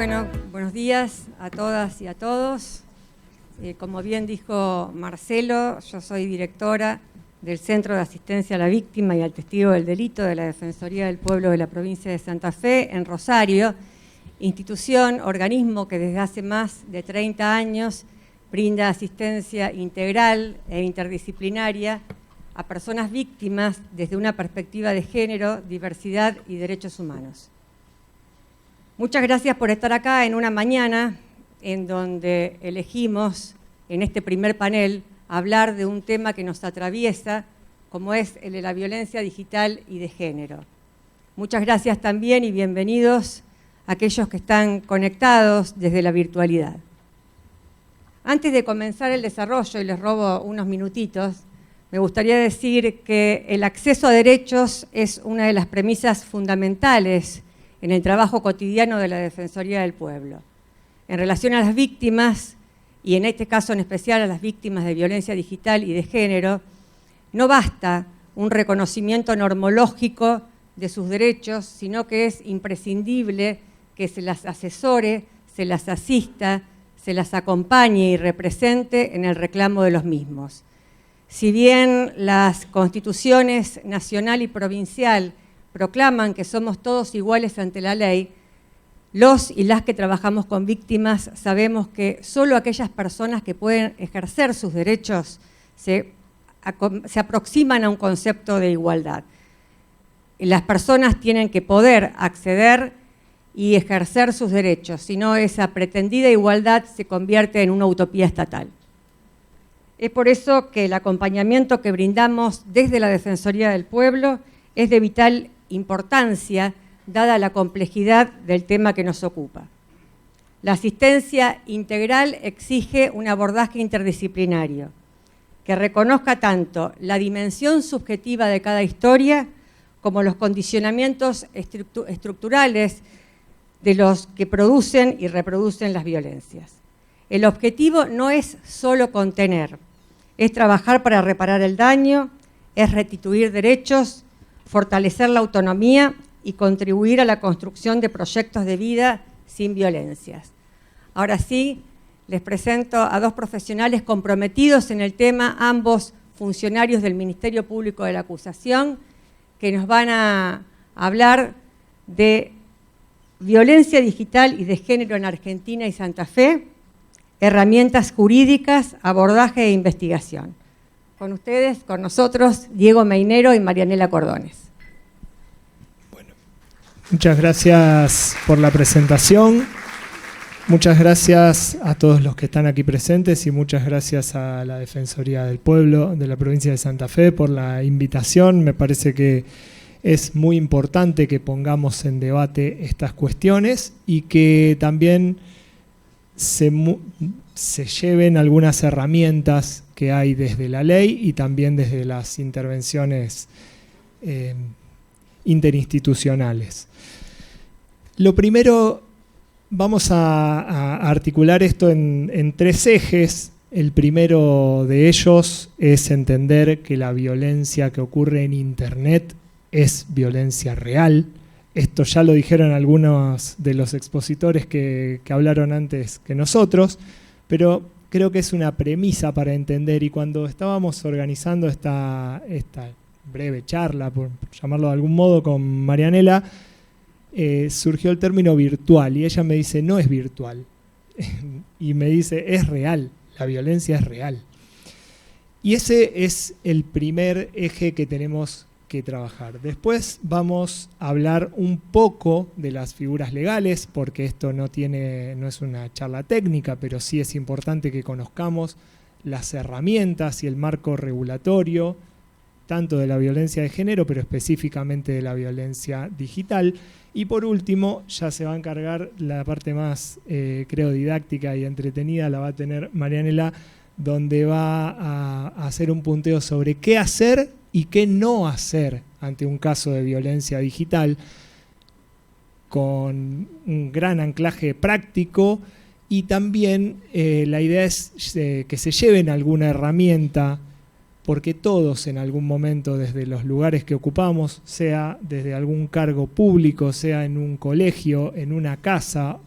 Bueno, buenos días a todas y a todos. Como bien dijo Marcelo, yo soy directora del Centro de Asistencia a la Víctima y al Testigo del Delito de la Defensoría del Pueblo de la provincia de Santa Fe, en Rosario, institución, organismo que desde hace más de 30 años brinda asistencia integral e interdisciplinaria a personas víctimas desde una perspectiva de género, diversidad y derechos humanos. Muchas gracias por estar acá en una mañana en donde elegimos, en este primer panel, hablar de un tema que nos atraviesa, como es el de la violencia digital y de género. Muchas gracias también y bienvenidos a aquellos que están conectados desde la virtualidad. Antes de comenzar el desarrollo, y les robo unos minutitos, me gustaría decir que el acceso a derechos es una de las premisas fundamentales en el trabajo cotidiano de la Defensoría del Pueblo. En relación a las víctimas, y en este caso en especial a las víctimas de violencia digital y de género, no basta un reconocimiento normológico de sus derechos, sino que es imprescindible que se las asesore, se las asista, se las acompañe y represente en el reclamo de los mismos. Si bien las constituciones nacional y provincial proclaman que somos todos iguales ante la ley, los y las que trabajamos con víctimas sabemos que solo aquellas personas que pueden ejercer sus derechos se aproximan a un concepto de igualdad. Las personas tienen que poder acceder y ejercer sus derechos, si no esa pretendida igualdad se convierte en una utopía estatal. Es por eso que el acompañamiento que brindamos desde la Defensoría del Pueblo es de vital importancia, dada la complejidad del tema que nos ocupa. La asistencia integral exige un abordaje interdisciplinario que reconozca tanto la dimensión subjetiva de cada historia como los condicionamientos estructurales de los que producen y reproducen las violencias. El objetivo no es solo contener, es trabajar para reparar el daño, es restituir derechos, fortalecer la autonomía y contribuir a la construcción de proyectos de vida sin violencias. Ahora sí, les presento a dos profesionales comprometidos en el tema, ambos funcionarios del Ministerio Público de la Acusación, que nos van a hablar de violencia digital y de género en Argentina y Santa Fe, herramientas jurídicas, abordaje e investigación. Con ustedes, con nosotros, Diego Meinero y Marianela Cordones. Bueno, muchas gracias por la presentación. Muchas gracias a todos los que están aquí presentes y muchas gracias a la Defensoría del Pueblo de la provincia de Santa Fe por la invitación. Me parece que es muy importante que pongamos en debate estas cuestiones y que también se lleven algunas herramientas que hay desde la ley y también desde las intervenciones interinstitucionales. Lo primero, vamos a articular esto en tres ejes. El primero de ellos es entender que la violencia que ocurre en Internet es violencia real. Esto ya lo dijeron algunos de los expositores que hablaron antes que nosotros, pero creo que es una premisa para entender, y cuando estábamos organizando esta breve charla, por llamarlo de algún modo, con Marianela, surgió el término virtual, y ella me dice, no es virtual, y me dice, es real, la violencia es real. Y ese es el primer eje que tenemos que trabajar. Después vamos a hablar un poco de las figuras legales, porque esto no es una charla técnica, pero sí es importante que conozcamos las herramientas y el marco regulatorio, tanto de la violencia de género, pero específicamente de la violencia digital. Y por último, ya se va a encargar la parte más, creo, didáctica y entretenida, la va a tener Marianela, donde va a hacer un punteo sobre qué hacer y qué no hacer ante un caso de violencia digital, con un gran anclaje práctico, y también la idea es que se lleven alguna herramienta, porque todos en algún momento, desde los lugares que ocupamos, sea desde algún cargo público, sea en un colegio, en una casa,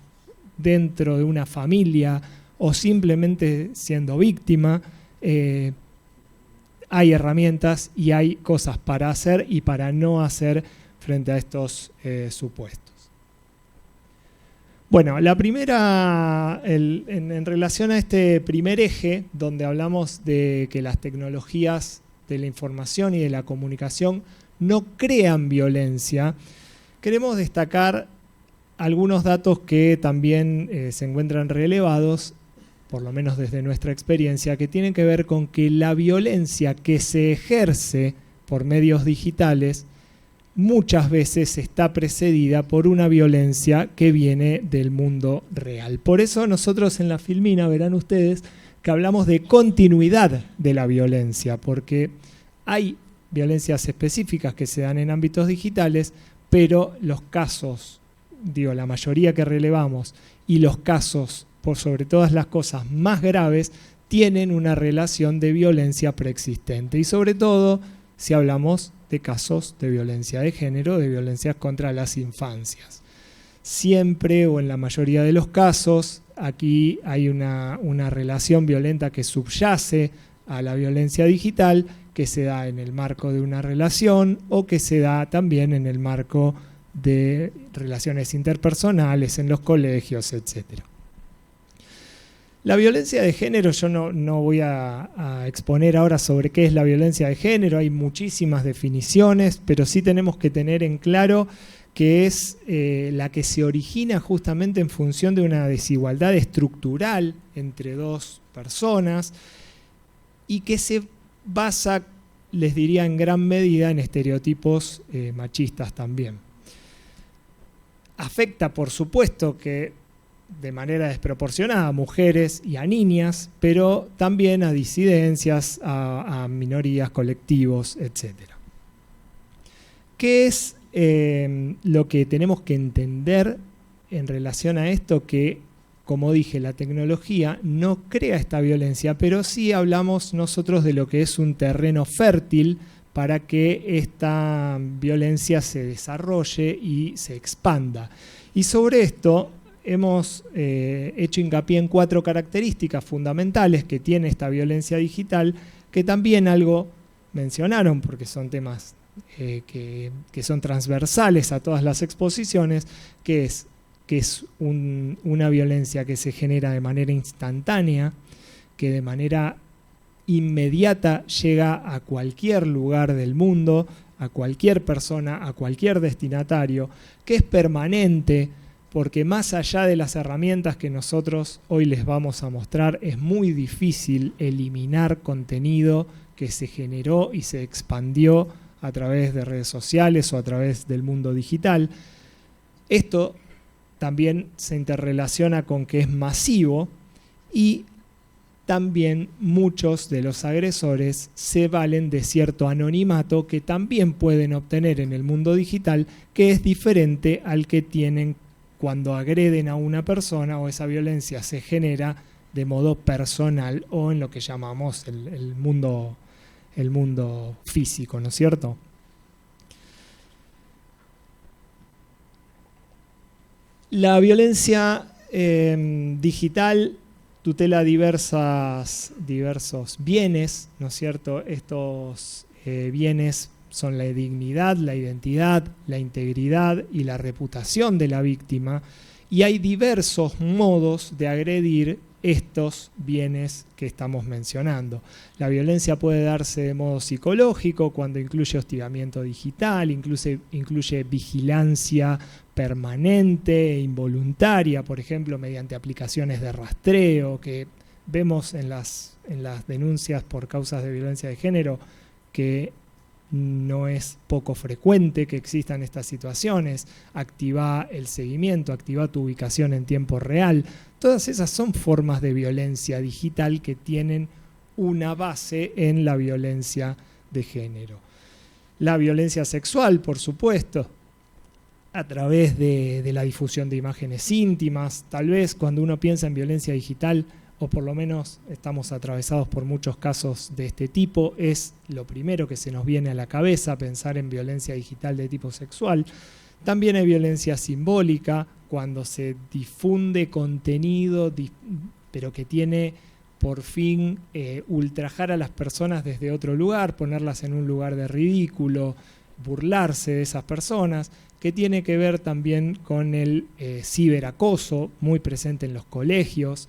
dentro de una familia o simplemente siendo víctima, hay herramientas y hay cosas para hacer y para no hacer frente a estos supuestos. Bueno, la primera, en relación a este primer eje, donde hablamos de que las tecnologías de la información y de la comunicación no crean violencia, queremos destacar algunos datos que también se encuentran relevados, por lo menos desde nuestra experiencia, que tienen que ver con que la violencia que se ejerce por medios digitales muchas veces está precedida por una violencia que viene del mundo real. Por eso nosotros en la Filmina, verán ustedes, que hablamos de continuidad de la violencia, porque hay violencias específicas que se dan en ámbitos digitales, pero los casos, la mayoría que relevamos, y los casos, por sobre todas las cosas más graves, tienen una relación de violencia preexistente. Y sobre todo, si hablamos de casos de violencia de género, de violencias contra las infancias. Siempre o en la mayoría de los casos, aquí hay una relación violenta que subyace a la violencia digital, que se da en el marco de una relación o que se da también en el marco de relaciones interpersonales en los colegios, etc. La violencia de género, yo no voy a exponer ahora sobre qué es la violencia de género, hay muchísimas definiciones, pero sí tenemos que tener en claro que es la que se origina justamente en función de una desigualdad estructural entre dos personas y que se basa, les diría, en gran medida en estereotipos machistas también. Afecta, por supuesto, que de manera desproporcionada a mujeres y a niñas, pero también a disidencias, a minorías, colectivos, etc. ¿Qué es lo que tenemos que entender en relación a esto? Que, como dije, la tecnología no crea esta violencia, pero sí hablamos nosotros de lo que es un terreno fértil para que esta violencia se desarrolle y se expanda. Y sobre esto hemos hecho hincapié en 4 características fundamentales que tiene esta violencia digital, que también algo mencionaron, porque son temas que son transversales a todas las exposiciones, que es una violencia que se genera de manera instantánea, que de manera inmediata llega a cualquier lugar del mundo, a cualquier persona, a cualquier destinatario, que es permanente, porque más allá de las herramientas que nosotros hoy les vamos a mostrar, es muy difícil eliminar contenido que se generó y se expandió a través de redes sociales o a través del mundo digital. Esto también se interrelaciona con que es masivo y también muchos de los agresores se valen de cierto anonimato que también pueden obtener en el mundo digital, que es diferente al que tienen cuando agreden a una persona o esa violencia se genera de modo personal o en lo que llamamos el mundo físico, ¿no es cierto? La violencia digital tutela diversos bienes, ¿no es cierto? Estos bienes son la dignidad, la identidad, la integridad y la reputación de la víctima, y hay diversos modos de agredir estos bienes que estamos mencionando. La violencia puede darse de modo psicológico, cuando incluye hostigamiento digital, incluye vigilancia permanente e involuntaria, por ejemplo, mediante aplicaciones de rastreo, que vemos en las denuncias por causas de violencia de género, que no es poco frecuente que existan estas situaciones. Activa el seguimiento, activa tu ubicación en tiempo real. Todas esas son formas de violencia digital que tienen una base en la violencia de género. La violencia sexual, por supuesto, a través de la difusión de imágenes íntimas. Tal vez cuando uno piensa en violencia digital, o por lo menos estamos atravesados por muchos casos de este tipo, es lo primero que se nos viene a la cabeza pensar en violencia digital de tipo sexual. También hay violencia simbólica, cuando se difunde contenido, pero que tiene por fin ultrajar a las personas desde otro lugar, ponerlas en un lugar de ridículo, burlarse de esas personas, que tiene que ver también con el ciberacoso, muy presente en los colegios,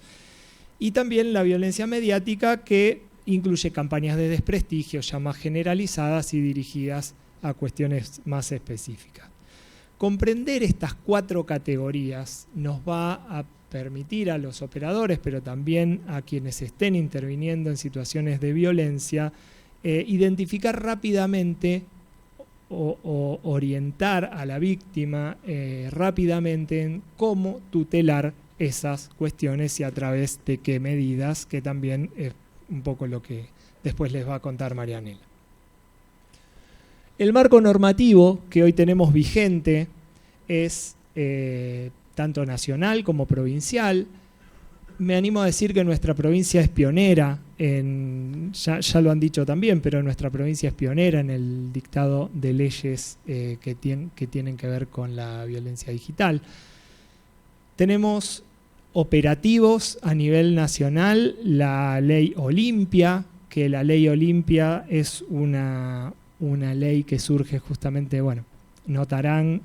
y también la violencia mediática, que incluye campañas de desprestigio ya más generalizadas y dirigidas a cuestiones más específicas. Comprender estas 4 categorías nos va a permitir a los operadores, pero también a quienes estén interviniendo en situaciones de violencia, identificar rápidamente o orientar a la víctima rápidamente en cómo tutelar esas cuestiones y a través de qué medidas, que también es un poco lo que después les va a contar Marianela. El marco normativo que hoy tenemos vigente es tanto nacional como provincial. Me animo a decir que nuestra provincia es pionera, ya lo han dicho también, pero nuestra provincia es pionera en el dictado de leyes que tienen que ver con la violencia digital. Tenemos operativos a nivel nacional, la ley Olimpia, que la ley Olimpia es una ley que surge justamente, bueno, notarán,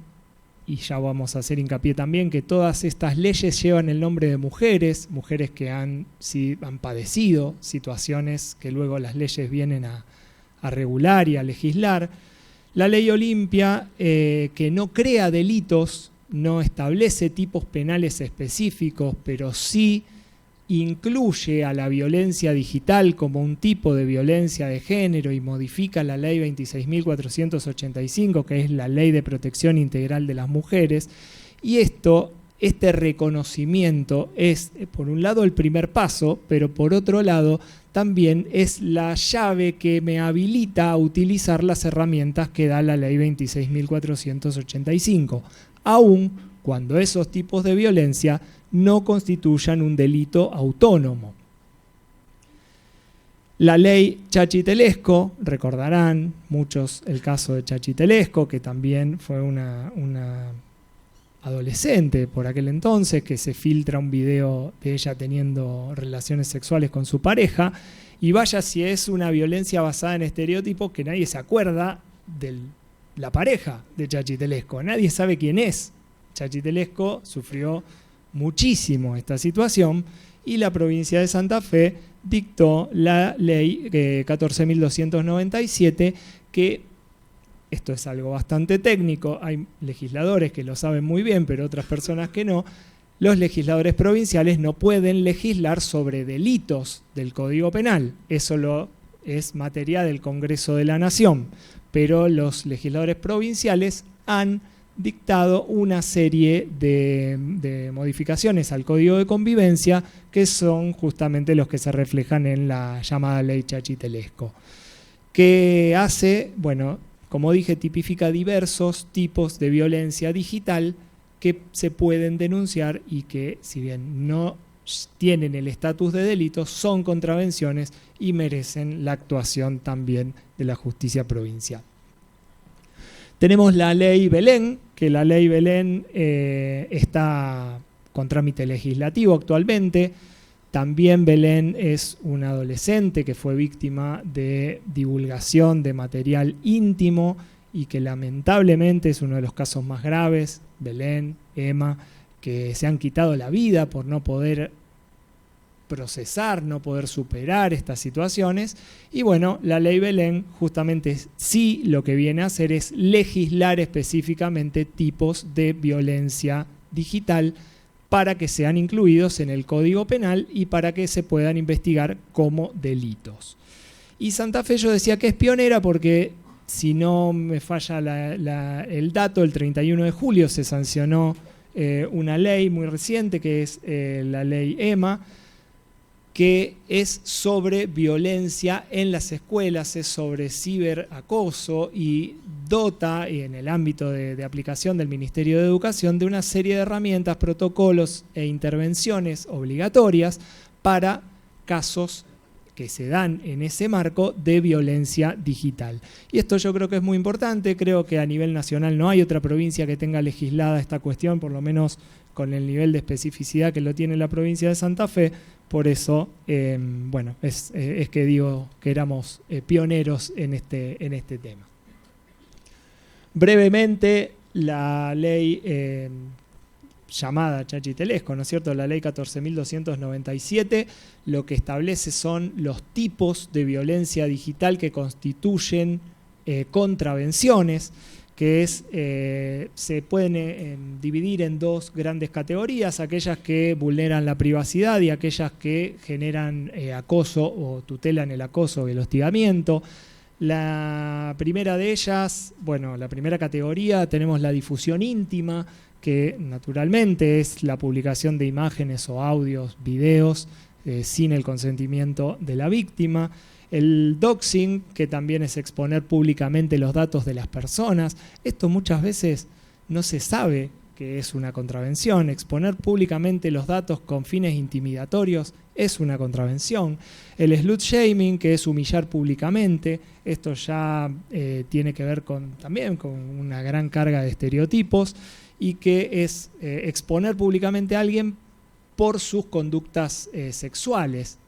y ya vamos a hacer hincapié también, que todas estas leyes llevan el nombre de mujeres que han padecido situaciones que luego las leyes vienen a regular y a legislar. La ley Olimpia, que no crea delitos, no establece tipos penales específicos, pero sí incluye a la violencia digital como un tipo de violencia de género y modifica la ley 26.485, que es la Ley de Protección Integral de las Mujeres. Y este reconocimiento es, por un lado, el primer paso, pero por otro lado, también es la llave que me habilita a utilizar las herramientas que da la Ley 26.485, aun cuando esos tipos de violencia no constituyan un delito autónomo. La ley Chachi-Telesco, recordarán muchos el caso de Chachi-Telesco, que también fue una adolescente por aquel entonces, que se filtra un video de ella teniendo relaciones sexuales con su pareja, y vaya si es una violencia basada en estereotipos que nadie se acuerda de la pareja de Chachi-Telesco, nadie sabe quién es. Chachi-Telesco sufrió muchísimo esta situación y la provincia de Santa Fe dictó la ley 14.297, que esto es algo bastante técnico, hay legisladores que lo saben muy bien, pero otras personas que no. Los legisladores provinciales no pueden legislar sobre delitos del Código Penal, eso es materia del Congreso de la Nación, pero los legisladores provinciales han dictado una serie de modificaciones al Código de Convivencia que son justamente los que se reflejan en la llamada ley Chachi-Telesco, que hace, bueno, como dije, tipifica diversos tipos de violencia digital que se pueden denunciar y que, si bien no tienen el estatus de delitos, son contravenciones y merecen la actuación también de la justicia provincial. Tenemos la ley Belén, que la ley Belén está con trámite legislativo actualmente. También Belén es una adolescente que fue víctima de divulgación de material íntimo y que lamentablemente es uno de los casos más graves. Belén, Emma, que se han quitado la vida por no poder procesar, no poder superar estas situaciones. Y bueno, la ley Belén justamente sí lo que viene a hacer es legislar específicamente tipos de violencia digital para que sean incluidos en el Código Penal y para que se puedan investigar como delitos. Y Santa Fe, yo decía que es pionera porque, si no me falla el dato, el 31 de julio se sancionó una ley muy reciente que es la ley Emma, que es sobre violencia en las escuelas, es sobre ciberacoso y dota, en el ámbito de aplicación del Ministerio de Educación, de una serie de herramientas, protocolos e intervenciones obligatorias para casos que se dan en ese marco de violencia digital. Y esto yo creo que es muy importante, creo que a nivel nacional no hay otra provincia que tenga legislada esta cuestión, por lo menos con el nivel de especificidad que lo tiene la provincia de Santa Fe. Por eso, bueno, es que digo que éramos pioneros en este tema. Brevemente, la ley llamada Chachi-Telesco, ¿no es cierto? La ley 14.297, lo que establece son los tipos de violencia digital que constituyen contravenciones, que se pueden dividir en dos grandes categorías, aquellas que vulneran la privacidad y aquellas que generan acoso o tutelan el acoso y el hostigamiento. La primera de ellas, bueno, la primera categoría, tenemos la difusión íntima, que naturalmente es la publicación de imágenes o audios, videos, sin el consentimiento de la víctima. El doxing, que también es exponer públicamente los datos de las personas. Esto muchas veces no se sabe que es una contravención. Exponer públicamente los datos con fines intimidatorios es una contravención. El slut shaming, que es humillar públicamente. Esto ya tiene que ver también con una gran carga de estereotipos, y que es exponer públicamente a alguien por sus conductas sexuales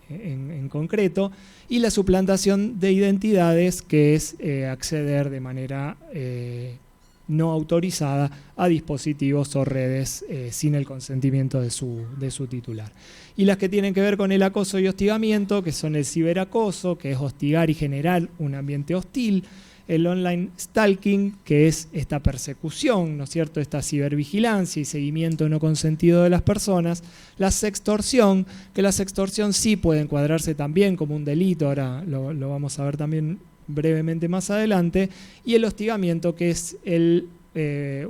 en concreto, y la suplantación de identidades, que es acceder de manera no autorizada a dispositivos o redes sin el consentimiento de su titular. Y las que tienen que ver con el acoso y hostigamiento, que son el ciberacoso, que es hostigar y generar un ambiente hostil; el online stalking, que es esta persecución, ¿no es cierto?, esta cibervigilancia y seguimiento no consentido de las personas; la sextorsión, que la sextorsión sí puede encuadrarse también como un delito, ahora lo vamos a ver también brevemente más adelante; y el hostigamiento, que es el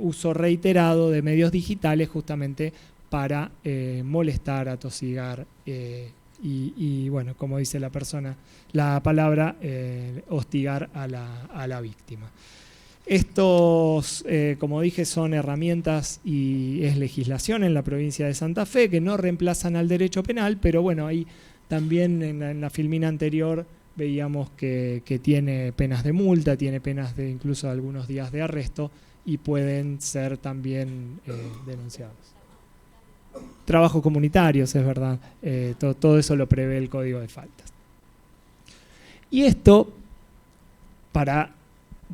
uso reiterado de medios digitales justamente para molestar, atosigar y bueno, como dice la palabra, hostigar a la víctima. Estos, como dije, son herramientas y es legislación en la provincia de Santa Fe que no reemplazan al derecho penal, pero bueno, ahí también en la filmina anterior veíamos que tiene penas de multa, tiene penas de incluso algunos días de arresto y pueden ser también denunciados. Trabajos comunitarios, es verdad, todo eso lo prevé el Código de Faltas. Y esto para,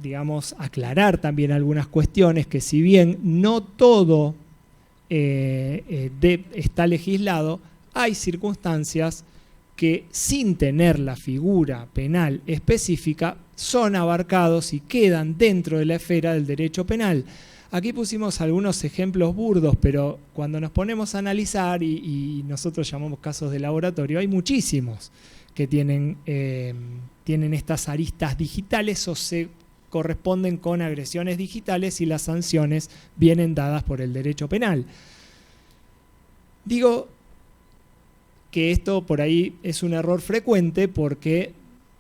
digamos, aclarar también algunas cuestiones, que si bien no todo está legislado, hay circunstancias que sin tener la figura penal específica son abarcados y quedan dentro de la esfera del derecho penal. Aquí pusimos algunos ejemplos burdos, pero cuando nos ponemos a analizar, y nosotros llamamos casos de laboratorio, hay muchísimos que tienen estas aristas digitales o se corresponden con agresiones digitales y las sanciones vienen dadas por el derecho penal. Digo que esto por ahí es un error frecuente porque,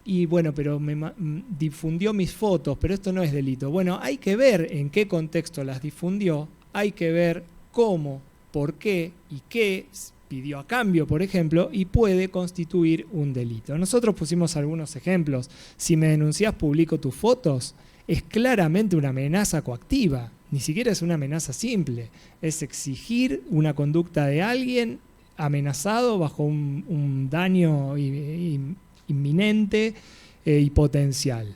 y bueno, pero me difundió mis fotos, pero esto no es delito. Bueno, hay que ver en qué contexto las difundió, hay que ver cómo, por qué y qué pidió a cambio, por ejemplo, y puede constituir un delito. Nosotros pusimos algunos ejemplos. Si me denunciás, publico tus fotos, es claramente una amenaza coactiva, ni siquiera es una amenaza simple, es exigir una conducta de alguien amenazado bajo un daño inminente y potencial.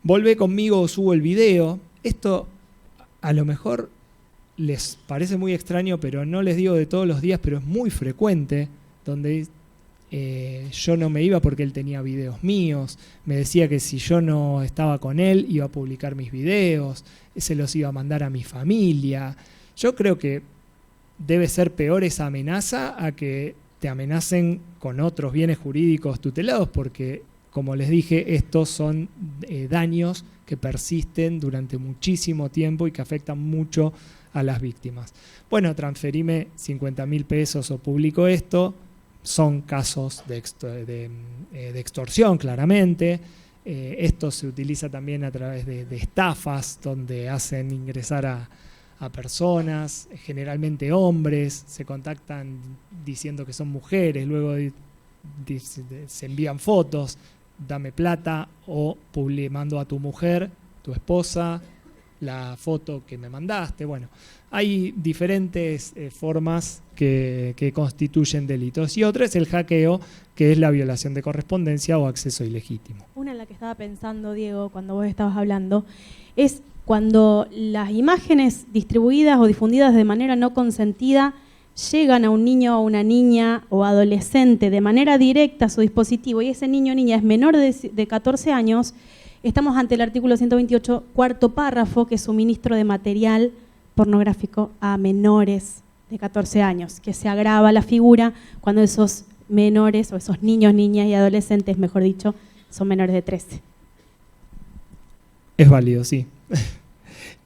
Volvé conmigo o subo el video. Esto a lo mejor les parece muy extraño, pero no les digo de todos los días, pero es muy frecuente, donde yo no me iba porque él tenía videos míos, me decía que si yo no estaba con él iba a publicar mis videos, se los iba a mandar a mi familia. Yo creo que debe ser peor esa amenaza a que te amenacen con otros bienes jurídicos tutelados, porque, como les dije, estos son daños que persisten durante muchísimo tiempo y que afectan mucho a las víctimas. Bueno, transferime 50.000 pesos o publico esto, son casos de extorsión, claramente. Esto se utiliza también a través de estafas, donde hacen ingresar a personas, generalmente hombres, se contactan diciendo que son mujeres, luego se envían fotos, dame plata, o mando a tu mujer, tu esposa, la foto que me mandaste. Bueno, hay diferentes formas que constituyen delitos. Y otra es el hackeo, que es la violación de correspondencia o acceso ilegítimo. Una en la que estaba pensando, Diego, cuando vos estabas hablando, es cuando las imágenes distribuidas o difundidas de manera no consentida llegan a un niño o una niña o adolescente de manera directa a su dispositivo y ese niño o niña es menor de 14 años, estamos ante el artículo 128, cuarto párrafo, que es suministro de material pornográfico a menores de 14 años, que se agrava la figura cuando esos menores o esos niños, niñas y adolescentes, mejor dicho, son menores de 13. Es válido, sí.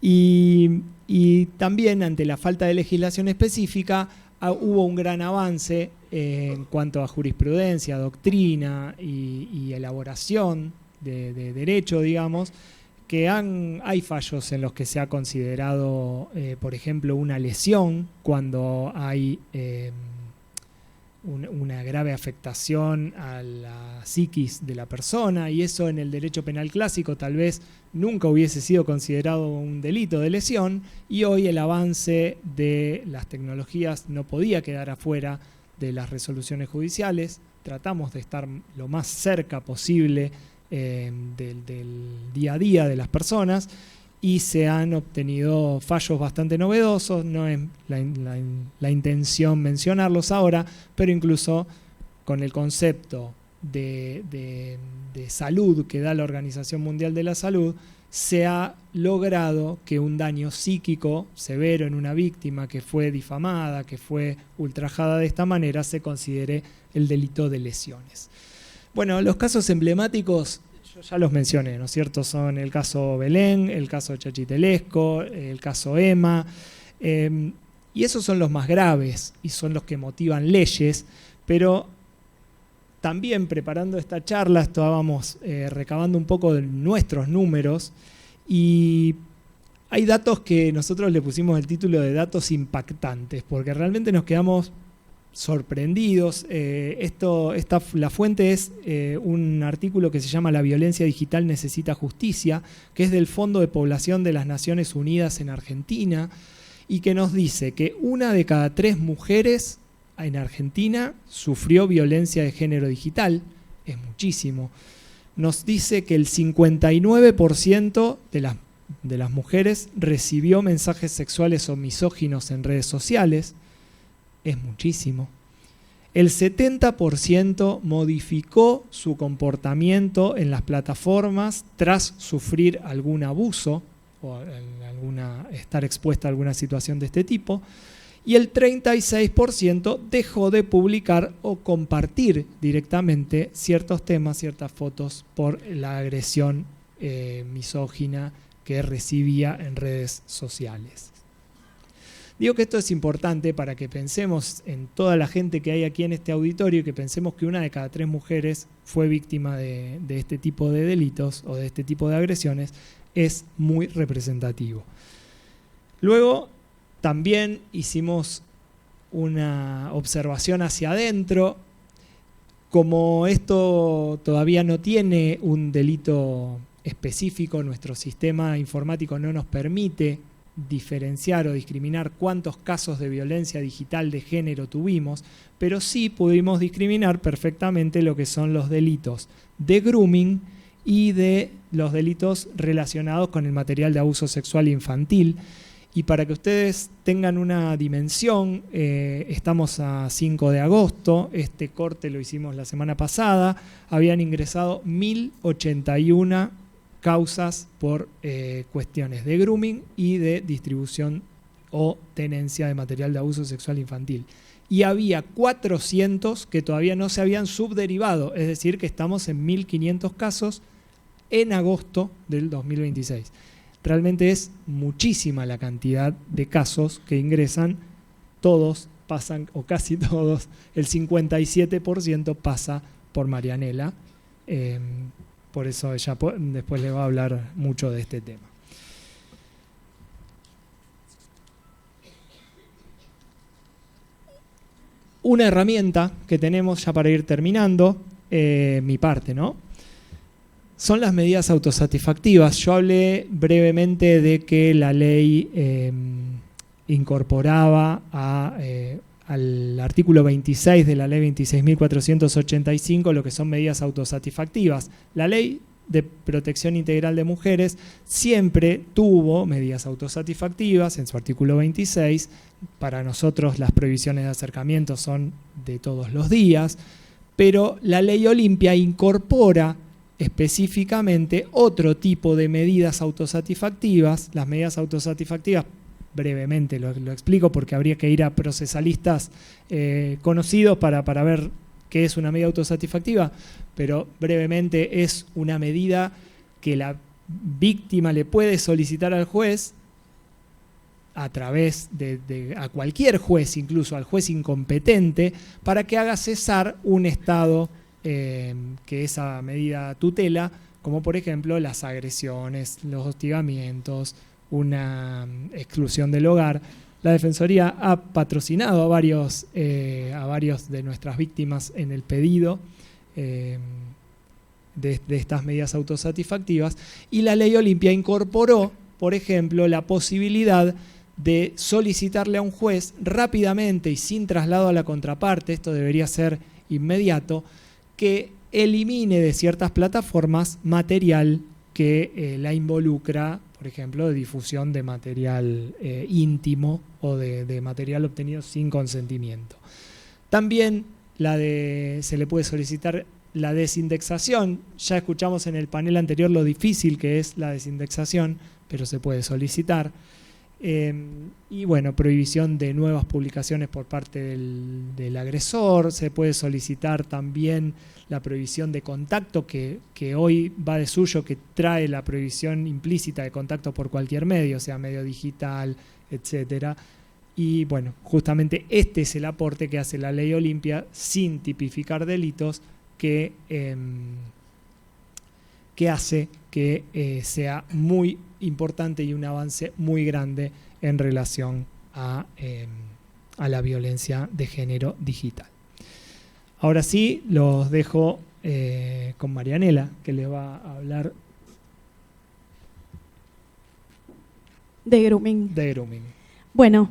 Y también ante la falta de legislación específica hubo un gran avance en cuanto a jurisprudencia, doctrina y elaboración de derecho, digamos, que hay fallos en los que se ha considerado, por ejemplo, una lesión cuando hay una grave afectación a la psiquis de la persona, y eso en el derecho penal clásico tal vez nunca hubiese sido considerado un delito de lesión, y hoy el avance de las tecnologías no podía quedar afuera de las resoluciones judiciales. Tratamos de estar lo más cerca posible del día a día de las personas, y se han obtenido fallos bastante novedosos. No es la intención mencionarlos ahora, pero incluso con el concepto de salud que da la Organización Mundial de la Salud, se ha logrado que un daño psíquico severo en una víctima que fue difamada, que fue ultrajada de esta manera, se considere el delito de lesiones. Bueno, los casos emblemáticos yo ya los mencioné, ¿no es cierto? Son el caso Belén, el caso Chachi Telesco, el caso Emma, y esos son los más graves y son los que motivan leyes, pero también preparando esta charla estábamos recabando un poco de nuestros números, y hay datos que nosotros le pusimos el título de datos impactantes, porque realmente nos quedamos sorprendidos. La fuente es un artículo que se llama La violencia digital necesita justicia, que es del Fondo de Población de las Naciones Unidas en Argentina, y que nos dice que 1 de cada 3 mujeres en Argentina sufrió violencia de género digital. Es muchísimo. Nos dice que el 59% de las mujeres recibió mensajes sexuales o misóginos en redes sociales. Es muchísimo. El 70% modificó su comportamiento en las plataformas tras sufrir algún abuso o estar expuesta a alguna situación de este tipo. Y el 36% dejó de publicar o compartir directamente ciertos temas, ciertas fotos, por la agresión misógina que recibía en redes sociales. Digo que esto es importante para que pensemos en toda la gente que hay aquí en este auditorio, y que pensemos que 1 de cada 3 mujeres fue víctima de este tipo de delitos o de este tipo de agresiones. Es muy representativo. Luego también hicimos una observación hacia adentro. Como esto todavía no tiene un delito específico, nuestro sistema informático no nos permite diferenciar o discriminar cuántos casos de violencia digital de género tuvimos, pero sí pudimos discriminar perfectamente lo que son los delitos de grooming y de los delitos relacionados con el material de abuso sexual infantil. Y para que ustedes tengan una dimensión, estamos a 5 de agosto, este corte lo hicimos la semana pasada, habían ingresado 1.081 causas por cuestiones de grooming y de distribución o tenencia de material de abuso sexual infantil. Y había 400 que todavía no se habían subderivado, es decir, que estamos en 1.500 casos en agosto del 2026. Realmente es muchísima la cantidad de casos que ingresan. Todos pasan, o casi todos, el 57% pasa por Marianela. Por eso ella después le va a hablar mucho de este tema. una herramienta que tenemos ya para ir terminando, mi parte, ¿no? Son las medidas autosatisfactivas. Yo hablé brevemente de que la ley incorporaba al artículo 26 de la ley 26.485 lo que son medidas autosatisfactivas. La ley de protección integral de mujeres siempre tuvo medidas autosatisfactivas en su artículo 26. Para nosotros las prohibiciones de acercamiento son de todos los días, pero la ley Olimpia incorpora específicamente otro tipo de medidas autosatisfactivas. Las medidas autosatisfactivas, brevemente lo explico porque habría que ir a procesalistas conocidos para ver qué es una medida autosatisfactiva, pero brevemente es una medida que la víctima le puede solicitar al juez a través a cualquier juez, incluso al juez incompetente, para que haga cesar un estado que esa medida tutela, como por ejemplo las agresiones, los hostigamientos, una exclusión del hogar. La Defensoría ha patrocinado a varios de nuestras víctimas en el pedido de estas medidas autosatisfactivas, y la ley Olimpia incorporó, por ejemplo, la posibilidad de solicitarle a un juez rápidamente y sin traslado a la contraparte, esto debería ser inmediato, que elimine de ciertas plataformas material que la involucra, por ejemplo, de difusión de material íntimo o de material obtenido sin consentimiento. También se le puede solicitar la desindexación. Ya escuchamos en el panel anterior lo difícil que es la desindexación, pero se puede solicitar. Y bueno, prohibición de nuevas publicaciones por parte del agresor. Se puede solicitar también la prohibición de contacto, que hoy va de suyo, que trae la prohibición implícita de contacto por cualquier medio, sea medio digital, etcétera. Y bueno, justamente este es el aporte que hace la ley Olimpia sin tipificar delitos, que hace que sea muy importante y un avance muy grande en relación a la violencia de género digital. Ahora sí, los dejo con Marianela, que les va a hablar de grooming. De grooming. Bueno,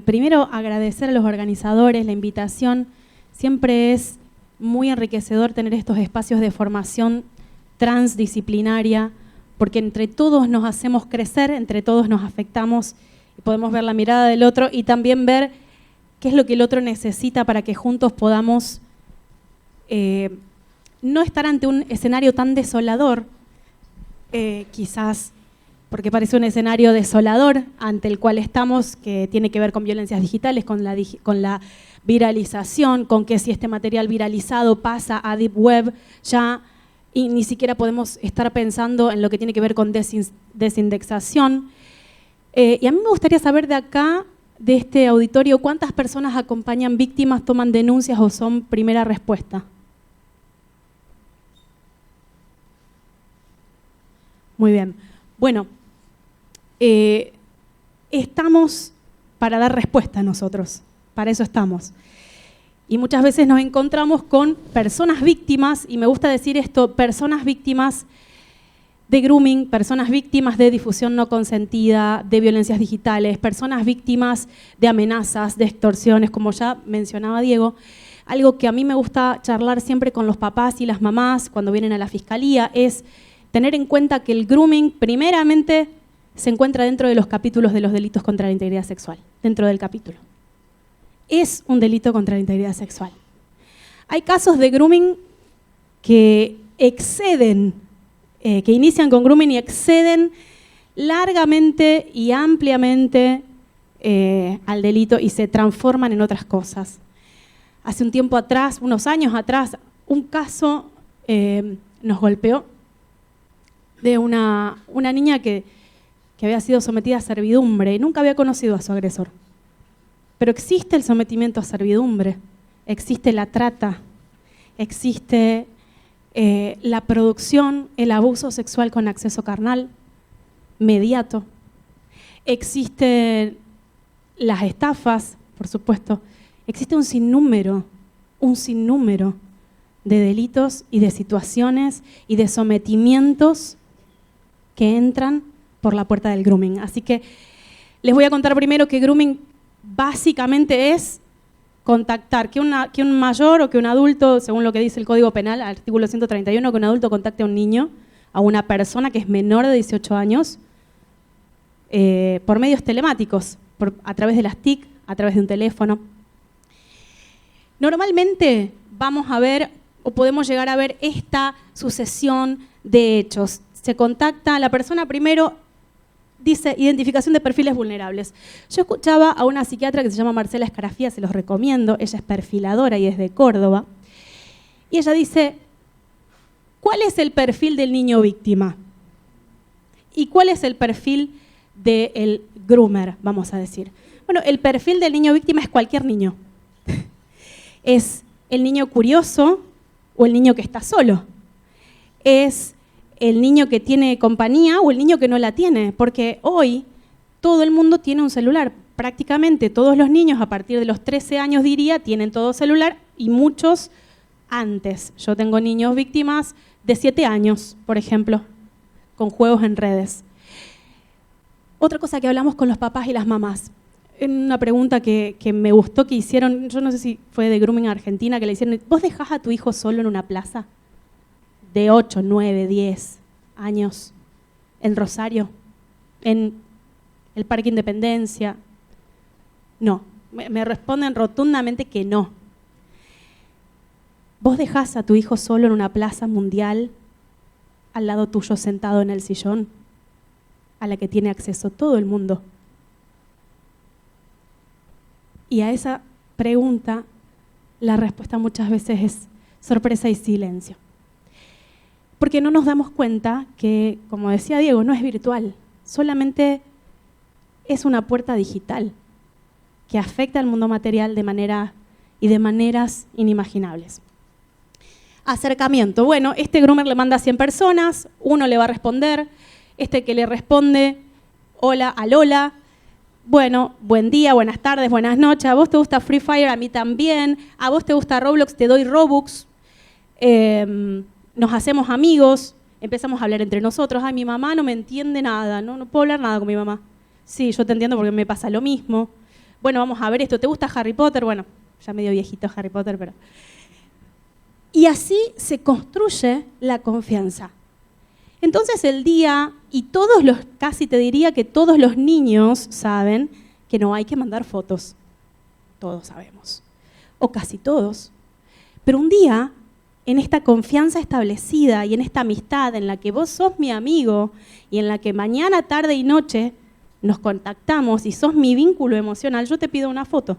primero agradecer a los organizadores la invitación. Siempre es muy enriquecedor tener estos espacios de formación transdisciplinaria, porque entre todos nos hacemos crecer, entre todos nos afectamos y podemos ver la mirada del otro y también ver qué es lo que el otro necesita para que juntos podamos no estar ante un escenario tan desolador, quizás porque parece un escenario desolador ante el cual estamos, que tiene que ver con violencias digitales, con la viralización, con que si este material viralizado pasa a Deep Web ya y ni siquiera podemos estar pensando en lo que tiene que ver con desindexación. Y a mí me gustaría saber de acá, de este auditorio, ¿cuántas personas acompañan víctimas, toman denuncias o son primera respuesta? Muy bien. Bueno, estamos para dar respuesta nosotros, para eso estamos. Y muchas veces nos encontramos con personas víctimas, y me gusta decir esto, personas víctimas de grooming, personas víctimas de difusión no consentida, de violencias digitales, personas víctimas de amenazas, de extorsiones, como ya mencionaba Diego. Algo que a mí me gusta charlar siempre con los papás y las mamás cuando vienen a la fiscalía es tener en cuenta que el grooming primeramente se encuentra dentro de los capítulos de los delitos contra la integridad sexual, dentro del capítulo. Es un delito contra la integridad sexual. Hay casos de grooming que exceden, que inician con grooming y exceden largamente y ampliamente al delito y se transforman en otras cosas. Hace un tiempo atrás, unos años atrás, un caso nos golpeó de una niña que había sido sometida a servidumbre y nunca había conocido a su agresor. Pero existe el sometimiento a servidumbre, existe la trata, existe la producción, el abuso sexual con acceso carnal mediato, existen las estafas, por supuesto, Existe un sinnúmero de delitos y de situaciones y de sometimientos que entran por la puerta del grooming. Así que les voy a contar primero que grooming básicamente es contactar, que un mayor o que un adulto, según lo que dice el Código Penal, artículo 131, que un adulto contacte a un niño, a una persona que es menor de 18 años, por medios telemáticos, a través de las TIC, a través de un teléfono. Normalmente vamos a ver o podemos llegar a ver esta sucesión de hechos. Se contacta a la persona primero, dice identificación de perfiles vulnerables. Yo escuchaba a una psiquiatra que se llama Marcela Escarafía, se los recomiendo, ella es perfiladora y es de Córdoba, y ella dice, ¿cuál es el perfil del niño víctima? ¿Y cuál es el perfil del groomer, vamos a decir? Bueno, el perfil del niño víctima es cualquier niño. Es el niño curioso o el niño que está solo. Es el niño que tiene compañía o el niño que no la tiene, porque hoy todo el mundo tiene un celular. Prácticamente todos los niños a partir de los 13 años, diría, tienen todo celular y muchos antes. Yo tengo niños víctimas de 7 años, por ejemplo, con juegos en redes. Otra cosa que hablamos con los papás y las mamás. En una pregunta que me gustó que hicieron, yo no sé si fue de Grooming Argentina, que le hicieron, ¿vos dejás a tu hijo solo en una plaza de 8, 9, 10 años en Rosario, en el Parque Independencia? No, me responden rotundamente que no. ¿Vos dejás a tu hijo solo en una plaza mundial al lado tuyo sentado en el sillón a la que tiene acceso todo el mundo? Y a esa pregunta la respuesta muchas veces es sorpresa y silencio. Porque no nos damos cuenta que, como decía Diego, no es virtual, solamente es una puerta digital que afecta al mundo material de maneras inimaginables. Acercamiento. Bueno, este groomer le manda a 100 personas, uno le va a responder, este que le responde, hola, al hola. Bueno, buen día, buenas tardes, buenas noches. ¿A vos te gusta Free Fire? A mí también. ¿A vos te gusta Roblox? Te doy Robux. Nos hacemos amigos, empezamos a hablar entre nosotros. Ay, mi mamá no me entiende nada, no puedo hablar nada con mi mamá. Sí, yo te entiendo porque me pasa lo mismo. Bueno, vamos a ver esto. ¿Te gusta Harry Potter? Bueno, ya medio viejito Harry Potter, pero... Y así se construye la confianza. Entonces el día, y casi te diría que todos los niños saben que no hay que mandar fotos. Todos sabemos. O casi todos. Pero un día, en esta confianza establecida y en esta amistad en la que vos sos mi amigo y en la que mañana, tarde y noche nos contactamos y sos mi vínculo emocional, yo te pido una foto.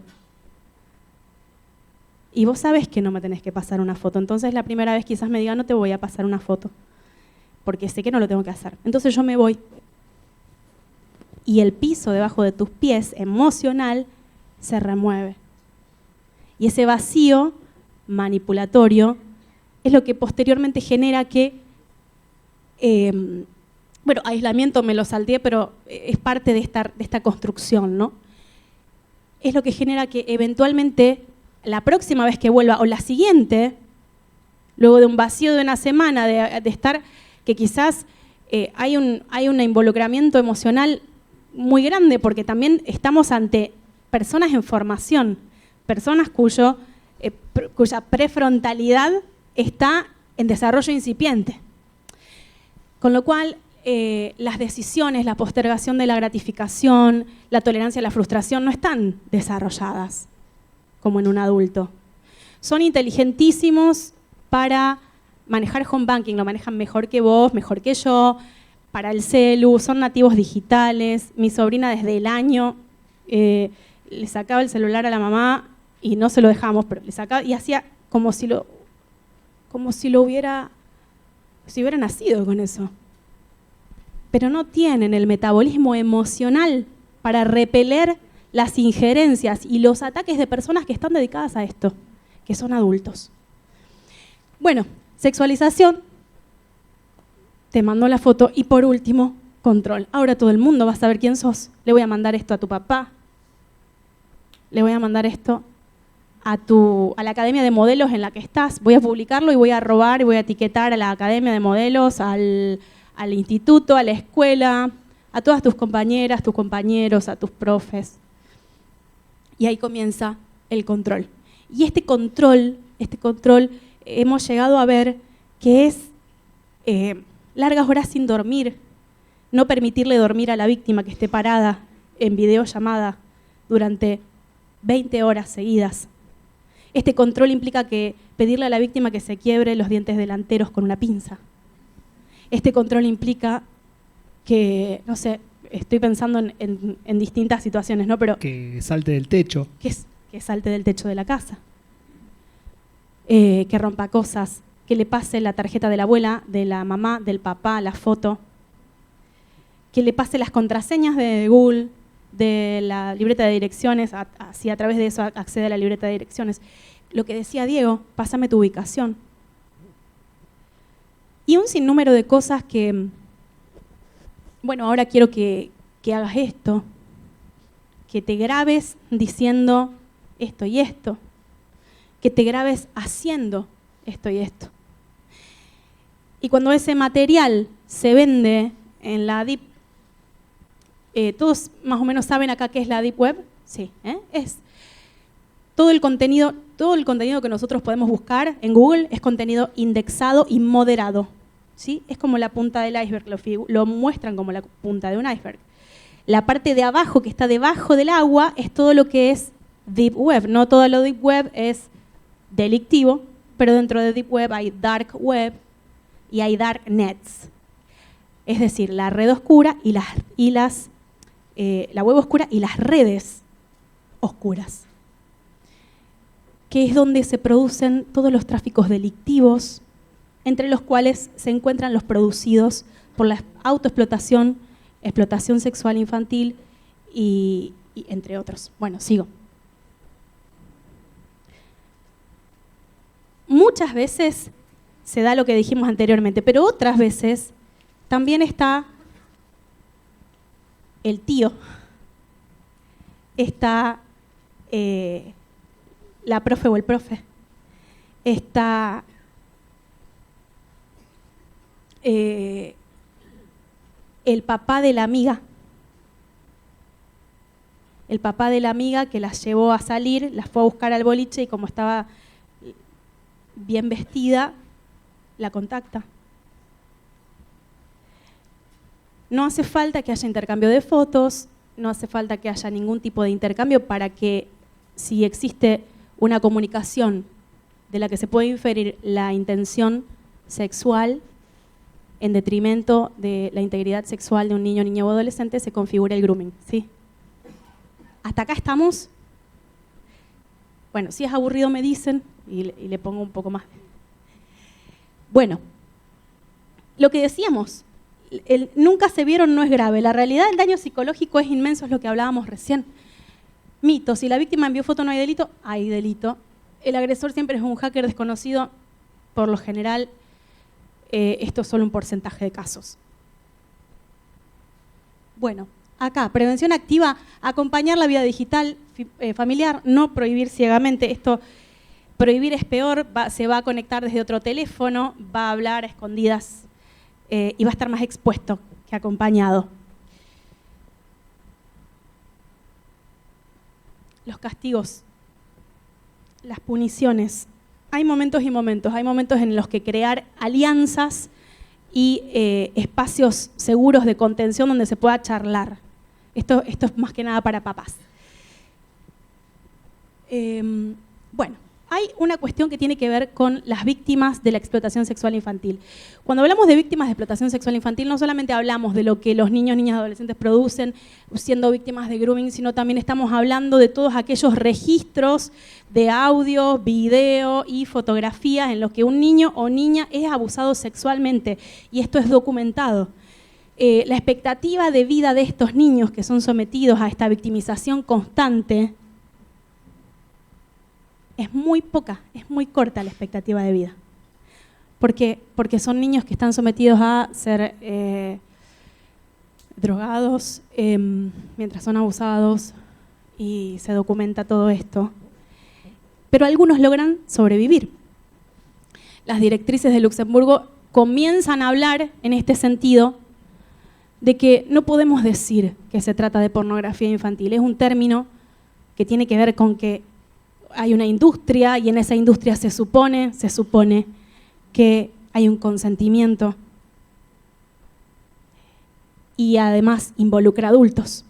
Y vos sabés que no me tenés que pasar una foto. Entonces la primera vez quizás me diga, no te voy a pasar una foto, porque sé que no lo tengo que hacer. Entonces yo me voy. Y el piso debajo de tus pies, emocional, se remueve. Y ese vacío manipulatorio es lo que posteriormente genera que, aislamiento me lo salteé, pero es parte de esta construcción, ¿no? Es lo que genera que eventualmente la próxima vez que vuelva o la siguiente, luego de un vacío de una semana de estar, que quizás hay un involucramiento emocional muy grande porque también estamos ante personas en formación, personas cuya prefrontalidad está en desarrollo incipiente. Con lo cual, las decisiones, la postergación de la gratificación, la tolerancia a la frustración no están desarrolladas como en un adulto. Son inteligentísimos para manejar home banking, lo manejan mejor que vos, mejor que yo, para el celu, son nativos digitales. Mi sobrina desde el año le sacaba el celular a la mamá y no se lo dejamos, pero le sacaba y hacía como si hubiera nacido con eso. Pero no tienen el metabolismo emocional para repeler las injerencias y los ataques de personas que están dedicadas a esto, que son adultos. Bueno, sexualización, te mando la foto y por último, control. Ahora todo el mundo va a saber quién sos. Le voy a mandar esto a tu papá, le voy a mandar esto a la academia de modelos en la que estás, voy a publicarlo y voy a robar y voy a etiquetar a la academia de modelos, al instituto, a la escuela, a todas tus compañeras, tus compañeros, a tus profes. Y ahí comienza el control. Y este control hemos llegado a ver que es largas horas sin dormir, no permitirle dormir a la víctima que esté parada en videollamada durante 20 horas seguidas. Este control implica que pedirle a la víctima que se quiebre los dientes delanteros con una pinza. Este control implica que, no sé, estoy pensando en distintas situaciones, ¿no? Pero que salte del techo. Que salte del techo de la casa. Que rompa cosas, que le pase la tarjeta de la abuela, de la mamá, del papá, la foto. Que le pase las contraseñas de Google, de la libreta de direcciones, así a través de eso accede a la libreta de direcciones. Lo que decía Diego, pásame tu ubicación. Y un sinnúmero de cosas que, bueno, ahora quiero que hagas esto, que te grabes diciendo esto y esto, que te grabes haciendo esto y esto. Y cuando ese material se vende en la Deep, todos más o menos saben acá qué es la Deep Web, sí, es todo el contenido que nosotros podemos buscar en Google es contenido indexado y moderado, ¿sí? Es como la punta del iceberg, lo muestran como la punta de un iceberg. La parte de abajo, que está debajo del agua, es todo lo que es Deep Web. No todo lo Deep Web es delictivo, pero dentro de Deep Web hay Dark Web y hay Dark Nets. Es decir, la red oscura y la web oscura y las redes oscuras, que es donde se producen todos los tráficos delictivos, entre los cuales se encuentran los producidos por la autoexplotación, explotación sexual infantil y entre otros. Bueno, sigo. Muchas veces se da lo que dijimos anteriormente, pero otras veces también está el tío, está la profe o el profe, está el papá de la amiga, que las llevó a salir, las fue a buscar al boliche y como estaba bien vestida, la contacta. No hace falta que haya intercambio de fotos, no hace falta que haya ningún tipo de intercambio para que, si existe una comunicación de la que se puede inferir la intención sexual en detrimento de la integridad sexual de un niño, niña o adolescente, se configure el grooming, ¿sí? ¿Hasta acá estamos? Bueno, si es aburrido me dicen y le pongo un poco más. Bueno, lo que decíamos, nunca se vieron no es grave. La realidad del daño psicológico es inmenso, es lo que hablábamos recién. Mito, si la víctima envió foto no hay delito, hay delito. El agresor siempre es un hacker desconocido, por lo general esto es solo un porcentaje de casos. Bueno, acá, prevención activa, acompañar la vida digital familiar, no prohibir ciegamente. Esto, prohibir es peor, se va a conectar desde otro teléfono, va a hablar a escondidas y va a estar más expuesto que acompañado. Los castigos, las puniciones. Hay momentos y momentos. Hay momentos en los que crear alianzas y espacios seguros de contención donde se pueda charlar. Esto es más que nada para papás. Bueno, hay una cuestión que tiene que ver con las víctimas de la explotación sexual infantil. Cuando hablamos de víctimas de explotación sexual infantil, no solamente hablamos de lo que los niños, niñas y adolescentes producen siendo víctimas de grooming, sino también estamos hablando de todos aquellos registros de audio, video y fotografías en los que un niño o niña es abusado sexualmente, y esto es documentado. La expectativa de vida de estos niños que son sometidos a esta victimización constante es muy poca, es muy corta la expectativa de vida. Porque son niños que están sometidos a ser drogados mientras son abusados, y se documenta todo esto. pero algunos logran sobrevivir. Las directrices de Luxemburgo comienzan a hablar en este sentido de que no podemos decir que se trata de pornografía infantil. Es un término que tiene que ver con que hay una industria y en esa industria se supone que hay un consentimiento y además involucra adultos.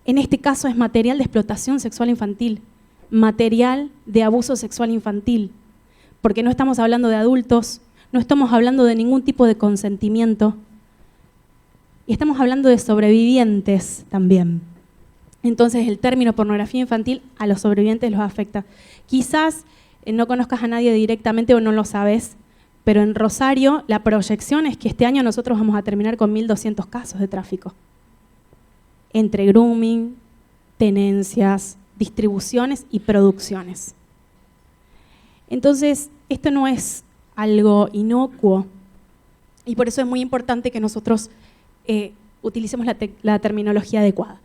En este caso es material de explotación sexual infantil, material de abuso sexual infantil, porque no estamos hablando de adultos, no estamos hablando de ningún tipo de consentimiento y estamos hablando de sobrevivientes también. Entonces el término pornografía infantil a los sobrevivientes los afecta. Quizás no conozcas a nadie directamente o no lo sabes, pero en Rosario la proyección es que este año nosotros vamos a terminar con 1.200 casos de tráfico. Entre grooming, tenencias, distribuciones y producciones. Entonces, esto no es algo inocuo y por eso es muy importante que nosotros utilicemos la terminología adecuada.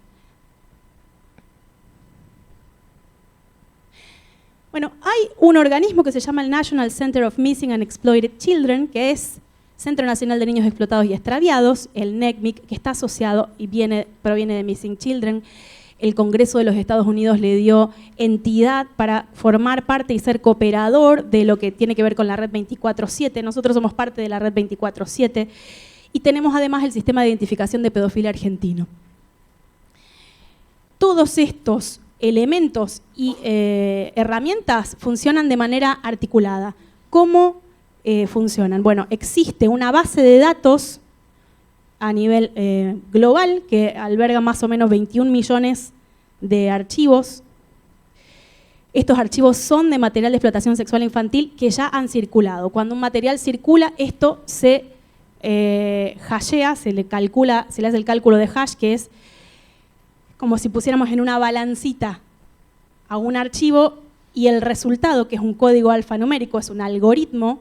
Bueno, hay un organismo que se llama el National Center of Missing and Exploited Children, que es Centro Nacional de Niños Explotados y Extraviados, el NECMIC, que está asociado y proviene de Missing Children. El Congreso de los Estados Unidos le dio entidad para formar parte y ser cooperador de lo que tiene que ver con la red 24/7. Nosotros somos parte de la red 24/7 y tenemos además el sistema de identificación de pedofilia argentino. Todos estos elementos y herramientas funcionan de manera articulada. ¿Cómo funcionan? Bueno, existe una base de datos a nivel global que alberga más o menos 21 millones de archivos. Estos archivos son de material de explotación sexual infantil que ya han circulado. Cuando un material circula, esto se hashea, se le hace el cálculo de hash, que es como si pusiéramos en una balancita a un archivo y el resultado, que es un código alfanumérico, es un algoritmo,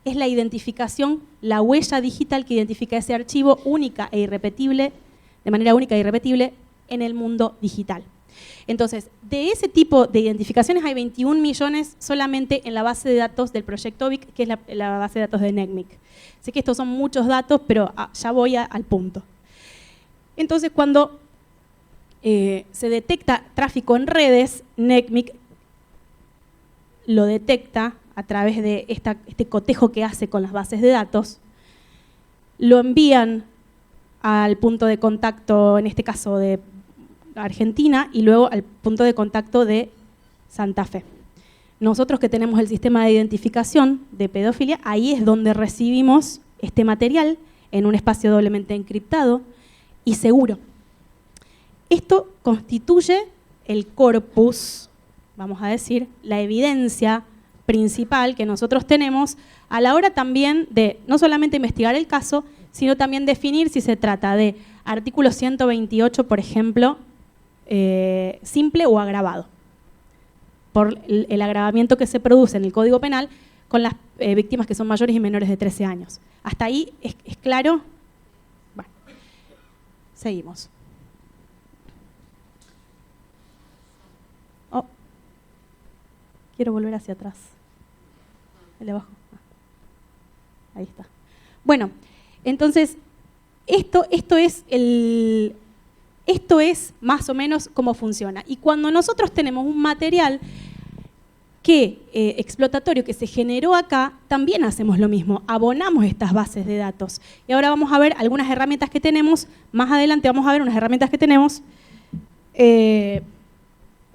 es la identificación, la huella digital que identifica ese archivo única e irrepetible, de manera única e irrepetible en el mundo digital. Entonces, de ese tipo de identificaciones hay 21 millones solamente en la base de datos del proyecto OVIC, que es la base de datos de NECMIC. Sé que estos son muchos datos, pero ya voy al punto. Entonces, cuando se detecta tráfico en redes, NECMIC lo detecta a través de este cotejo que hace con las bases de datos, lo envían al punto de contacto, en este caso de Argentina, y luego al punto de contacto de Santa Fe. Nosotros que tenemos el sistema de identificación de pedofilia, ahí es donde recibimos este material en un espacio doblemente encriptado y seguro. Esto constituye el corpus, vamos a decir, la evidencia principal que nosotros tenemos a la hora también de no solamente investigar el caso, sino también definir si se trata de artículo 128, por ejemplo, simple o agravado, por el agravamiento que se produce en el Código Penal con las víctimas que son mayores y menores de 13 años. ¿Hasta ahí es claro? Bueno, seguimos. Oh, quiero volver hacia atrás. El de abajo. Ahí está. Bueno, entonces, esto es más o menos cómo funciona. Y cuando nosotros tenemos un material explotatorio que se generó acá, también hacemos lo mismo, abonamos estas bases de datos. Y ahora vamos a ver algunas herramientas que tenemos, más adelante vamos a ver unas herramientas que tenemos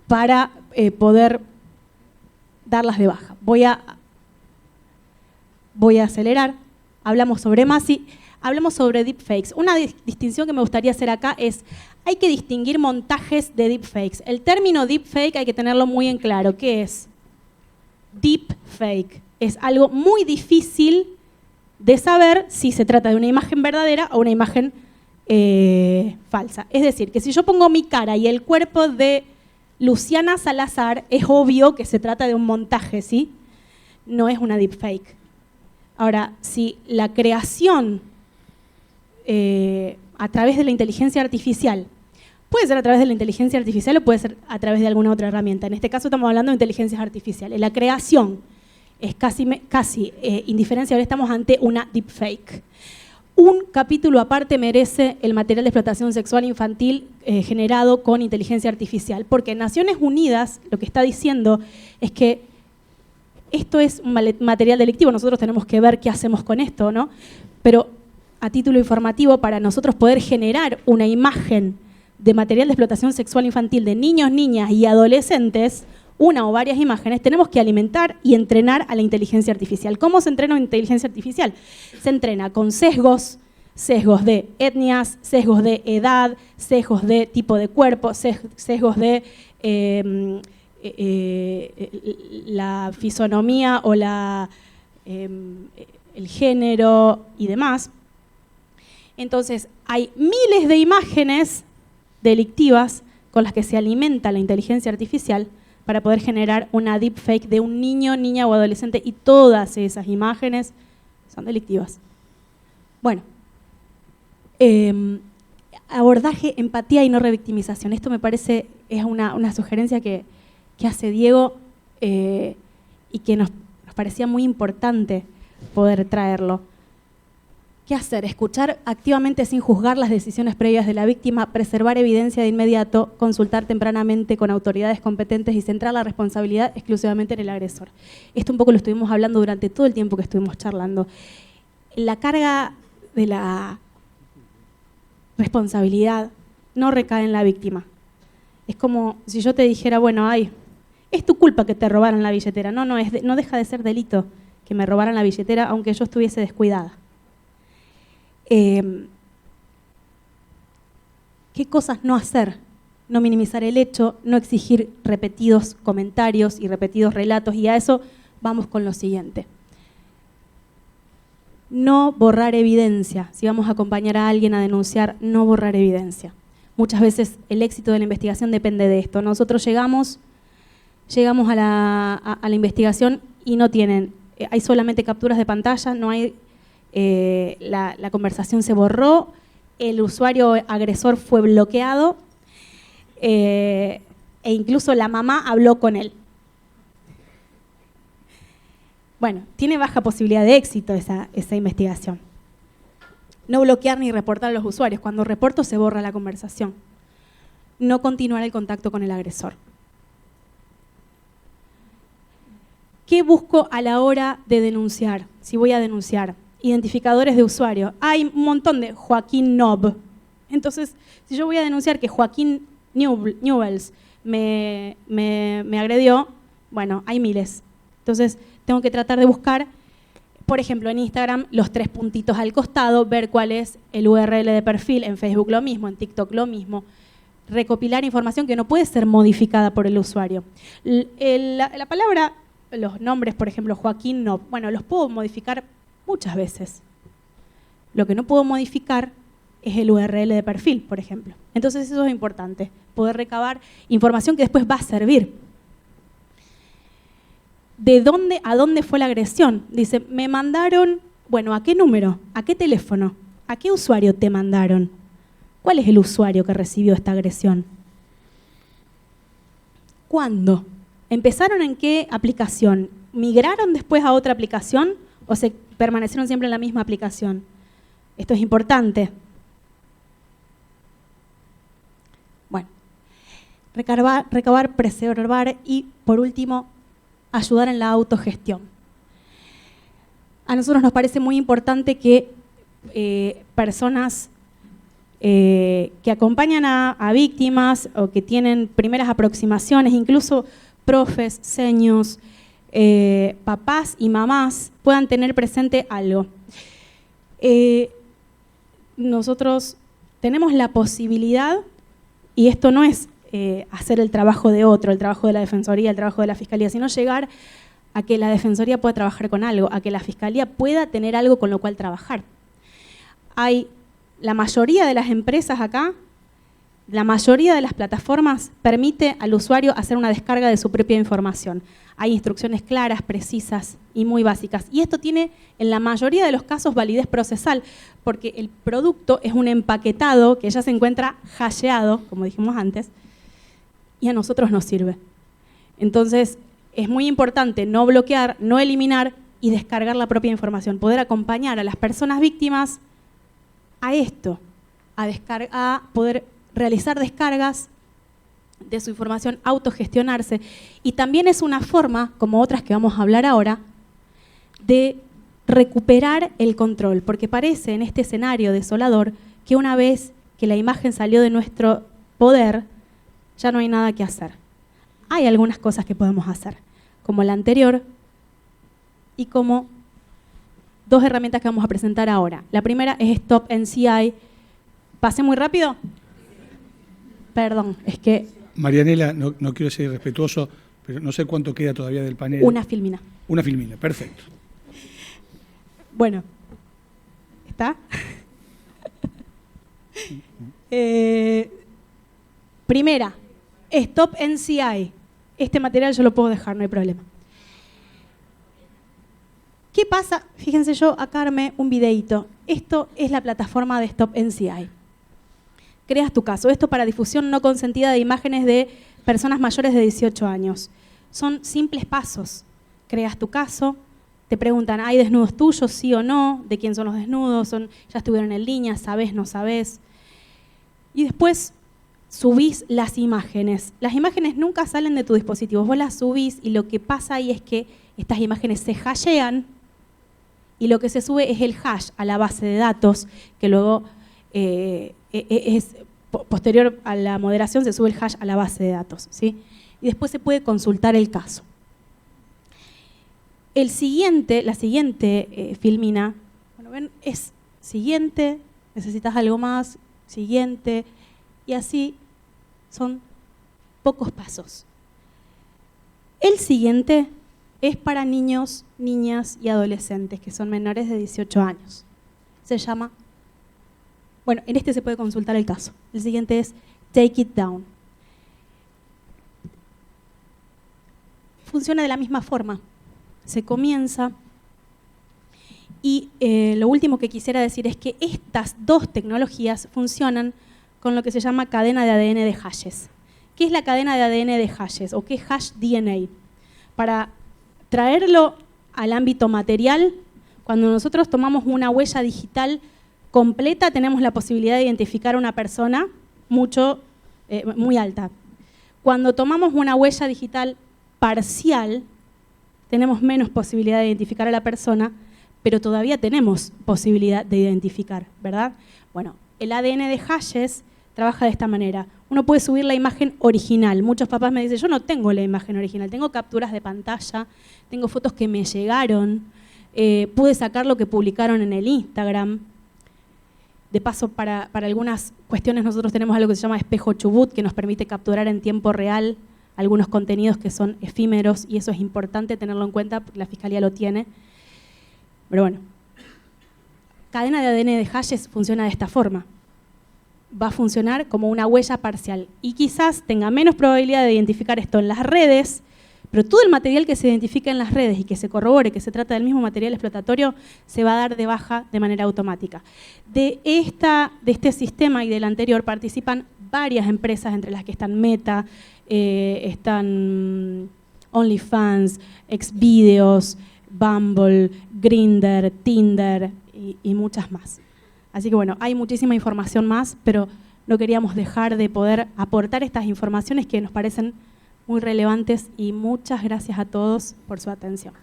para poder darlas de baja. Voy a acelerar. Hablamos sobre MASI, hablamos sobre deepfakes. Una distinción que me gustaría hacer acá es, hay que distinguir montajes de deepfakes. El término deepfake hay que tenerlo muy en claro. ¿Qué es? Deepfake. Es algo muy difícil de saber si se trata de una imagen verdadera o una imagen falsa. Es decir, que si yo pongo mi cara y el cuerpo de Luciana Salazar, es obvio que se trata de un montaje, ¿sí? No es una deepfake. Ahora, si la creación a través de la inteligencia artificial Puede ser a través de la inteligencia artificial o puede ser a través de alguna otra herramienta. En este caso estamos hablando de inteligencias artificiales. La creación es casi indiferenciable, estamos ante una deepfake. Un capítulo aparte merece el material de explotación sexual infantil generado con inteligencia artificial, porque Naciones Unidas lo que está diciendo es que esto es un material delictivo, nosotros tenemos que ver qué hacemos con esto, ¿no? Pero a título informativo, para nosotros poder generar una imagen de material de explotación sexual infantil de niños, niñas y adolescentes, una o varias imágenes, tenemos que alimentar y entrenar a la inteligencia artificial. ¿Cómo se entrena una inteligencia artificial? Se entrena con sesgos de etnias, sesgos de edad, sesgos de tipo de cuerpo, sesgos de la fisonomía o el género y demás. Entonces, hay miles de imágenes delictivas con las que se alimenta la inteligencia artificial para poder generar una deepfake de un niño, niña o adolescente, y todas esas imágenes son delictivas. Bueno, abordaje, empatía y no revictimización. Esto me parece, es una sugerencia que hace Diego y que nos parecía muy importante poder traerlo. ¿Qué hacer? Escuchar activamente sin juzgar las decisiones previas de la víctima, preservar evidencia de inmediato, consultar tempranamente con autoridades competentes y centrar la responsabilidad exclusivamente en el agresor. Esto un poco lo estuvimos hablando durante todo el tiempo que estuvimos charlando. La carga de la responsabilidad no recae en la víctima. Es como si yo te dijera, bueno, es tu culpa que te robaran la billetera. No deja de ser delito que me robaran la billetera aunque yo estuviese descuidada. ¿Qué cosas no hacer? No minimizar el hecho, no exigir repetidos comentarios y repetidos relatos, y a eso vamos con lo siguiente. No borrar evidencia. Si vamos a acompañar a alguien a denunciar, no borrar evidencia. Muchas veces el éxito de la investigación depende de esto. Nosotros llegamos a la investigación y no tienen, hay solamente capturas de pantalla, no hay... la conversación se borró, el usuario agresor fue bloqueado e incluso la mamá habló con él. Bueno, tiene baja posibilidad de éxito esa investigación. No bloquear ni reportar a los usuarios. Cuando reporto se borra la conversación. No continuar el contacto con el agresor. ¿Qué busco a la hora de denunciar? Si voy a denunciar. Identificadores de usuario. Hay un montón de Joaquín Nob. Entonces, si yo voy a denunciar que Joaquín Newells me agredió, bueno, hay miles. Entonces, tengo que tratar de buscar, por ejemplo, en Instagram, los 3 puntitos al costado, ver cuál es el URL de perfil, en Facebook lo mismo, en TikTok lo mismo. Recopilar información que no puede ser modificada por el usuario. La palabra, los nombres, por ejemplo, Joaquín Nob, bueno, los puedo modificar muchas veces. Lo que no puedo modificar es el URL de perfil, por ejemplo. Entonces eso es importante, poder recabar información que después va a servir. ¿De dónde a dónde fue la agresión? Dice, me mandaron, bueno, ¿a qué número? ¿A qué teléfono? ¿A qué usuario te mandaron? ¿Cuál es el usuario que recibió esta agresión? ¿Cuándo? ¿Empezaron en qué aplicación? ¿Migraron después a otra aplicación o se permanecieron siempre en la misma aplicación? Esto es importante. Bueno, recabar, preservar y, por último, ayudar en la autogestión. A nosotros nos parece muy importante que personas que acompañan a víctimas o que tienen primeras aproximaciones, incluso profes, seños, papás y mamás, puedan tener presente algo. Nosotros tenemos la posibilidad, y esto no es hacer el trabajo de otro, el trabajo de la Defensoría, el trabajo de la Fiscalía, sino llegar a que la Defensoría pueda trabajar con algo, a que la Fiscalía pueda tener algo con lo cual trabajar. La mayoría de las empresas acá la mayoría de las plataformas permite al usuario hacer una descarga de su propia información. Hay instrucciones claras, precisas y muy básicas. Y esto tiene, en la mayoría de los casos, validez procesal, porque el producto es un empaquetado que ya se encuentra hasheado, como dijimos antes, y a nosotros nos sirve. Entonces, es muy importante no bloquear, no eliminar y descargar la propia información. Poder acompañar a las personas víctimas a esto, a poder realizar descargas de su información, autogestionarse. Y también es una forma, como otras que vamos a hablar ahora, de recuperar el control, porque parece en este escenario desolador que una vez que la imagen salió de nuestro poder, ya no hay nada que hacer. Hay algunas cosas que podemos hacer, como la anterior y como dos herramientas que vamos a presentar ahora. La primera es Stop NCI. ¿Pasé muy rápido? Perdón, es que... Marianela, no quiero ser irrespetuoso, pero no sé cuánto queda todavía del panel. Una filmina. Una filmina, perfecto. Bueno, ¿está? Primera, Stop NCI. Este material yo lo puedo dejar, no hay problema. ¿Qué pasa? Fíjense, yo acá armé un videíto. Esto es la plataforma de Stop NCI. Creas tu caso. Esto para difusión no consentida de imágenes de personas mayores de 18 años. Son simples pasos. Creas tu caso, te preguntan, ¿hay desnudos tuyos, sí o no? ¿De quién son los desnudos? ¿Ya estuvieron en línea? ¿Sabés, no sabés? Y después subís las imágenes. Las imágenes nunca salen de tu dispositivo. Vos las subís y lo que pasa ahí es que estas imágenes se hashean y lo que se sube es el hash a la base de datos, que luego es posterior a la moderación, se sube el hash a la base de datos, ¿sí? Y después se puede consultar el caso. La siguiente filmina, bueno, ven, es siguiente, necesitas algo más, siguiente, y así son pocos pasos. El siguiente es para niños, niñas y adolescentes que son menores de 18 años. Se llama, bueno, en este se puede consultar el caso. El siguiente es Take It Down. Funciona de la misma forma. Se comienza y lo último que quisiera decir es que estas dos tecnologías funcionan con lo que se llama cadena de ADN de hashes. ¿Qué es la cadena de ADN de hashes o qué es hash DNA? Para traerlo al ámbito material, cuando nosotros tomamos una huella digital completa, tenemos la posibilidad de identificar a una persona muy alta. Cuando tomamos una huella digital parcial, tenemos menos posibilidad de identificar a la persona, pero todavía tenemos posibilidad de identificar, ¿verdad? Bueno, el ADN de hashes trabaja de esta manera. Uno puede subir la imagen original. Muchos papás me dicen, yo no tengo la imagen original, tengo capturas de pantalla, tengo fotos que me llegaron, pude sacar lo que publicaron en el Instagram. De paso, para algunas cuestiones nosotros tenemos algo que se llama espejo Chubut, que nos permite capturar en tiempo real algunos contenidos que son efímeros, y eso es importante tenerlo en cuenta porque la Fiscalía lo tiene. Pero bueno, cadena de ADN de hashes funciona de esta forma. Va a funcionar como una huella parcial y quizás tenga menos probabilidad de identificar esto en las redes, pero todo el material que se identifica en las redes y que se corrobore que se trata del mismo material explotatorio se va a dar de baja de manera automática. De este sistema y del anterior participan varias empresas, entre las que están Meta, están OnlyFans, Xvideos, Bumble, Grindr, Tinder y muchas más. Así que bueno, hay muchísima información más, pero no queríamos dejar de poder aportar estas informaciones que nos parecen muy relevantes, y muchas gracias a todos por su atención.